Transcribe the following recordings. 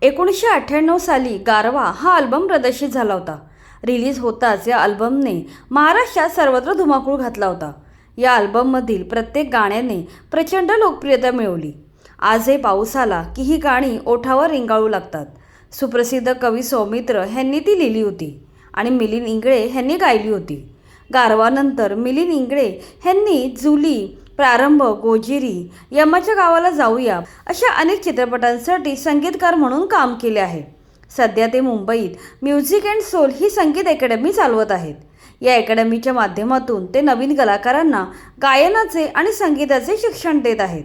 1998 साली गारवा हा अल्बम प्रदर्शित झाला होता। रिलीज होताच या अल्बमने महाराष्ट्रात सर्वत्र धुमाकूळ घातला होता। या अल्बममधील प्रत्येक गाण्याने प्रचंड लोकप्रियता मिळवली। आजही पाऊस आला की ही गाणी ओठावर रिंगाळू लागतात। सुप्रसिद्ध कवी सौमित्र यांनी ती लिहिली होती आणि मिलिंद इंगळे यांनी गायली होती। गारवानंतर मिलिंद इंगळे यांनी जुली, प्रारंभ, गोजिरी, यमाच्या गावाला जाऊया अशा अनेक चित्रपटांसाठी संगीतकार म्हणून काम केले आहे। सध्या ते मुंबईत म्युझिक अँड सोल ही संगीत अकॅडमी चालवत आहेत। या अकॅडमीच्या माध्यमातून ते नवीन कलाकारांना गायनाचे आणि संगीताचे शिक्षण देत आहेत।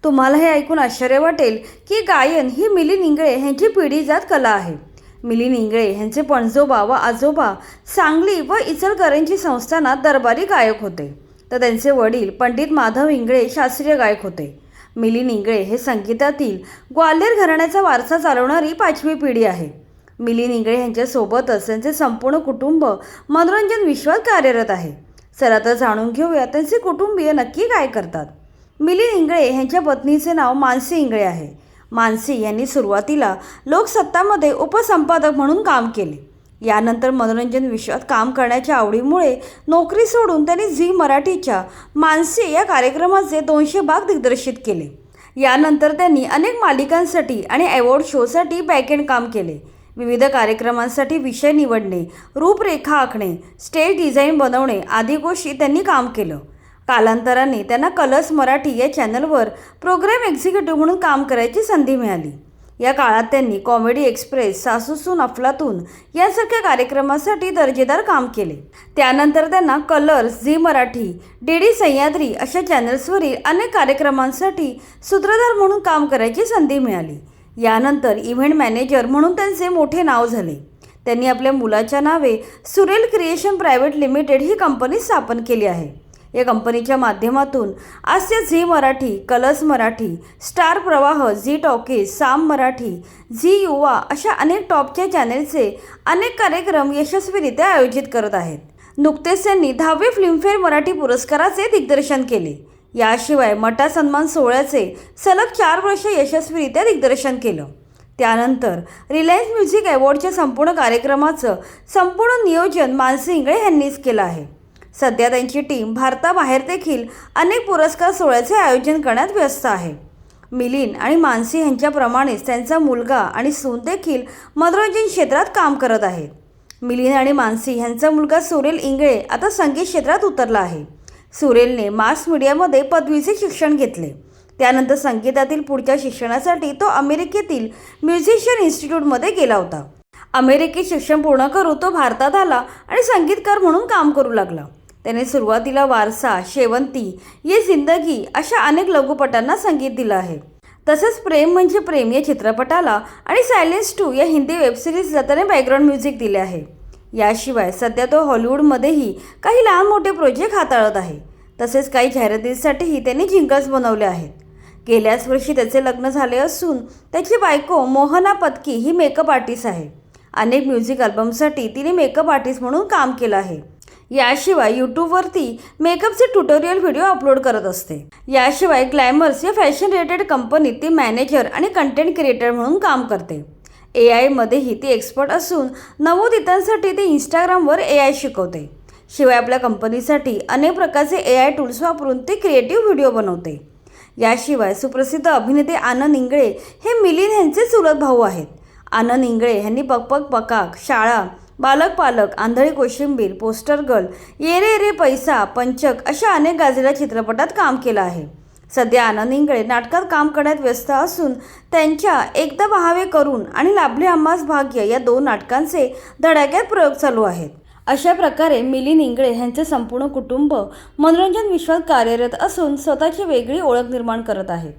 तुम्हाला हे ऐकून आश्चर्य वाटेल की गायन ही मिलिंद इंगळे यांची पिढीजात कला आहे। मिलिंद इंगळे यांचे पणजोबा व आजोबा सांगली व इचलकरंजी संस्थानात दरबारी गायक होते, तर त्यांचे वडील पंडित माधव इंगळे शास्त्रीय गायक होते। मिलिंद इंगळे हे संगीतातील ग्वाल्हेर घराण्याचा वारसा चालवणारी 5वी पिढी आहे। मिलिंद इंगळे यांच्यासोबतच त्यांचे संपूर्ण कुटुंब मनोरंजन विश्वात कार्यरत आहे। चला तर जाणून घेऊया त्यांचे कुटुंबीय नक्की काय करतात। मिलिंद इंगळे यांच्या पत्नीचे नाव मानसी इंगळे आहे। मानसी यांनी सुरुवातीला लोकसत्तामध्ये उपसंपादक म्हणून काम केले। यानंतर मनोरंजन विश्वात काम करण्याच्या आवडीमुळे नोकरी सोडून त्यांनी झी मराठीच्या मानसी या कार्यक्रमाचे 200 भाग दिग्दर्शित केले। यानंतर त्यांनी अनेक मालिकांसाठी आणि अवॉर्ड शोसाठी बॅकएंड काम केले। विविध कार्यक्रमांसाठी विषय निवडणे, रूपरेखा आखणे, स्टेज डिझाईन बनवणे आदी गोष्टी त्यांनी काम केलं। कालांतराने त्यांना कलर्स मराठी या चॅनलवर प्रोग्राम एक्झिक्युटिव्ह म्हणून काम करायची संधी मिळाली। या काळात त्यांनी कॉमेडी एक्सप्रेस, सासूसून अफलातून यासारख्या कार्यक्रमासाठी दर्जेदार काम केले। त्यानंतर त्यांना कलर्स, झी मराठी, डीडी सह्याद्री अशा चॅनल्सवरील अनेक कार्यक्रमांसाठी सूत्रधार म्हणून काम करायची संधी मिळाली। यानंतर इव्हेंट मॅनेजर म्हणून त्यांचे मोठे नाव झाले। त्यांनी आपल्या मुलाच्या नावे सुरेल क्रिएशन प्रायव्हेट लिमिटेड ही कंपनी स्थापन केली आहे। या कंपनीच्या माध्यमातून आजच्या Zee Marathi, Colors Marathi, Star Pravah, Zee Talkies, Saam Marathi, Zee Yuva अशा अनेक टॉपच्या चॅनेलचे अनेक कार्यक्रम यशस्वीरित्या आयोजित करत आहेत। नुकतेच त्यांनी 10वे फिल्मफेअर मराठी पुरस्काराचे दिग्दर्शन केले। याशिवाय मटा सन्मान सोहळ्याचे सलग 4 वर्ष यशस्वीरित्या दिग्दर्शन केलं। त्यानंतर रिलायन्स म्युझिक अवॉर्डच्या संपूर्ण कार्यक्रमाचं संपूर्ण नियोजन मानसी इंगळे यांनीच केलं आहे। सध्या त्यांची टीम भारताबाहेर देखील अनेक पुरस्कार सोहळ्याचे आयोजन करण्यात व्यस्त आहे। मिलिंद आणि मानसी यांच्याप्रमाणेच त्यांचा मुलगा आणि सून देखील मनोरंजन क्षेत्रात काम करत आहेत। मिलिंद आणि मानसी यांचा मुलगा सुरेल इंगळे आता संगीत क्षेत्रात उतरला आहे। सुरेलने मास मीडियामध्ये पदवीचे शिक्षण घेतले। त्यानंतर संगीतातील पुढच्या शिक्षणासाठी तो अमेरिकेतील म्युझिशियन इन्स्टिट्यूटमध्ये गेला होता। अमेरिकेत शिक्षण पूर्ण करून तो भारतात आला आणि संगीतकार म्हणून काम करू लागला। त्याने सुरुवातीला वारसा, शेवंती, ये जिंदगी अशा अनेक लघुपटांना संगीत दिलं आहे। तसंच प्रेम म्हणजे प्रेम या चित्रपटाला आणि सायलेन्स 2 या हिंदी वेबसिरीजला त्याने बॅकग्राऊंड म्युझिक दिले आहे। याशिवाय सध्या तो हॉलिवूडमध्येही काही लहान मोठे प्रोजेक्ट हाताळत आहे। तसेच काही जाहिरातींसाठीही त्यांनी जिंगल्स बनवले आहेत। गेल्याच वर्षी त्याचे लग्न झाले असून त्याची बायको मोहना पत्की ही मेकअप आर्टिस्ट आहे। अनेक म्युझिक अल्बमसाठी तिने मेकअप आर्टिस्ट म्हणून काम केलं आहे। याशिवाय यूट्यूबवरती मेकअपचे ट्युटोरियल व्हिडिओ अपलोड करत असते। याशिवाय ग्लॅमर्स या फॅशन रिलेटेड कंपनीत ती मॅनेजर आणि कंटेंट क्रिएटर म्हणून काम करते। AIमध्येही ती एक्सपर्ट असून नवोदितांसाठी ती इंस्टाग्रामवर AI शिकवते। शिवाय आपल्या कंपनीसाठी अनेक प्रकारचे AI टूल्स वापरून ती क्रिएटिव्ह व्हिडिओ बनवते। याशिवाय सुप्रसिद्ध अभिनेते आनंद इंगळे हे मिलिंद यांचे चुलत भाऊ आहेत। आनंद इंगळे यांनी पक पक पकाक, शाळा, बालक पालक, आंधळी कोशिंबीर, पोस्टर गर्ल, ये रे रे पैसा, पंचक अशा अनेक गाजलेल्या चित्रपटात काम केलं आहे। सध्या आनंद इंगळे नाटकात काम करण्यात व्यस्त असून त्यांच्या एकदा पहावे करून आणि लाभले आम्हास भाग्य या 2 नाटकांचे धडाक्यात प्रयोग चालू आहेत। अशा प्रकारे मिलिंद इंगळे यांचे संपूर्ण कुटुंब मनोरंजन विश्वात कार्यरत असून स्वतःची वेगळी ओळख निर्माण करत आहेत।